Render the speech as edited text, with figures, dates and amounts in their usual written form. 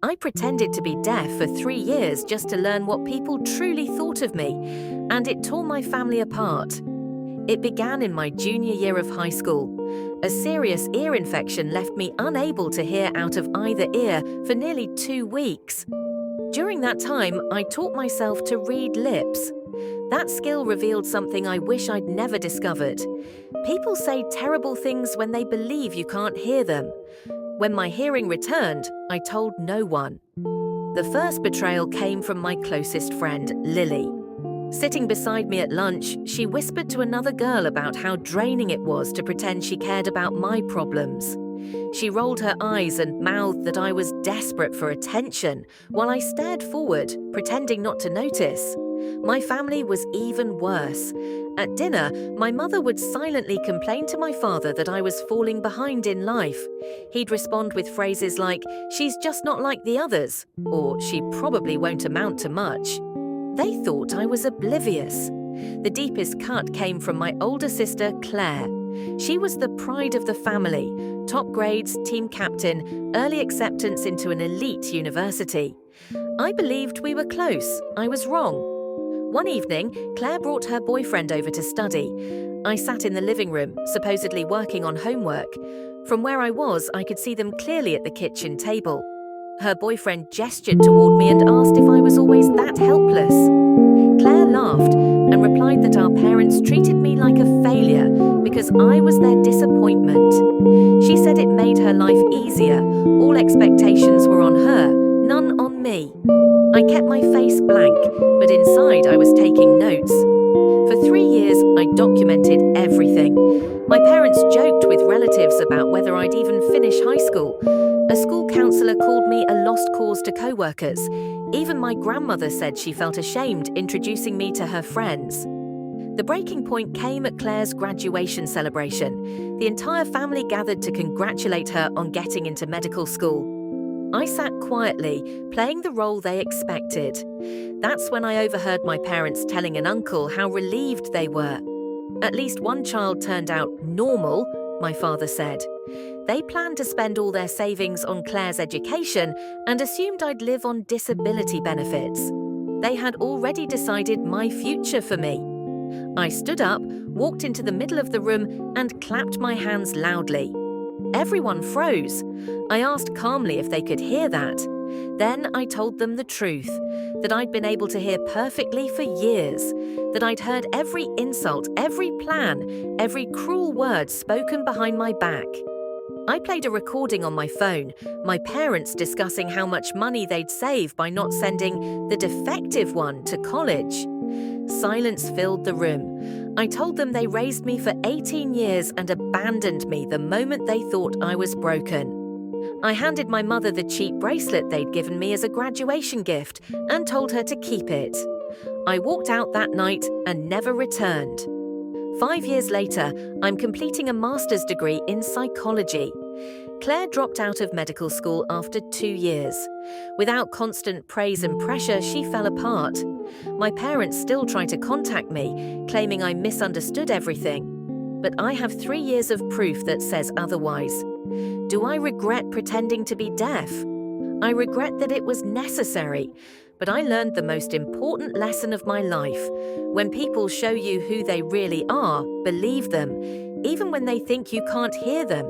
I pretended to be deaf for 3 years just to learn what people truly thought of me, and it tore my family apart. It began in my junior year of high school. A serious ear infection left me unable to hear out of either ear for nearly 2 weeks. During that time, I taught myself to read lips. That skill revealed something I wish I'd never discovered. People say terrible things when they believe you can't hear them. When my hearing returned, I told no one. The first betrayal came from my closest friend, Lily. Sitting beside me at lunch, she whispered to another girl about how draining it was to pretend she cared about my problems. She rolled her eyes and mouthed that I was desperate for attention, while I stared forward, pretending not to notice. My family was even worse. At dinner, my mother would silently complain to my father that I was falling behind in life. He'd respond with phrases like, "She's just not like the others," or "She probably won't amount to much." They thought I was oblivious. The deepest cut came from my older sister, Claire. She was the pride of the family, top grades, team captain, early acceptance into an elite university. I believed we were close. I was wrong. One evening, Claire brought her boyfriend over to study. I sat in the living room, supposedly working on homework. From where I was, I could see them clearly at the kitchen table. Her boyfriend gestured toward me and asked if I was always that helpless. Claire laughed and replied that our parents treated me like a failure because I was their disappointment. She said it made her life easier. All expectations were on her, none on me. I kept my face blank, but inside I was taking notes. For 3 years, I documented everything. My parents joked with relatives about whether I'd even finish high school. A school counselor called me a lost cause to co-workers. Even my grandmother said she felt ashamed introducing me to her friends. The breaking point came at Claire's graduation celebration. The entire family gathered to congratulate her on getting into medical school. I sat quietly, playing the role they expected. That's when I overheard my parents telling an uncle how relieved they were. At least one child turned out normal, my father said. They planned to spend all their savings on Claire's education and assumed I'd live on disability benefits. They had already decided my future for me. I stood up, walked into the middle of the room, and clapped my hands loudly. Everyone froze. I asked calmly if they could hear that. Then I told them the truth, that I'd been able to hear perfectly for years, that I'd heard every insult, every plan, every cruel word spoken behind my back. I played a recording on my phone, my parents discussing how much money they'd save by not sending the defective one to college. Silence filled the room. I told them they raised me for 18 years and abandoned me the moment they thought I was broken. I handed my mother the cheap bracelet they'd given me as a graduation gift and told her to keep it. I walked out that night and never returned. 5 years later, I'm completing a master's degree in psychology. Claire dropped out of medical school after 2 years. Without constant praise and pressure, she fell apart. My parents still try to contact me, claiming I misunderstood everything. But I have 3 years of proof that says otherwise. Do I regret pretending to be deaf? I regret that it was necessary, but I learned the most important lesson of my life. When people show you who they really are, believe them, even when they think you can't hear them.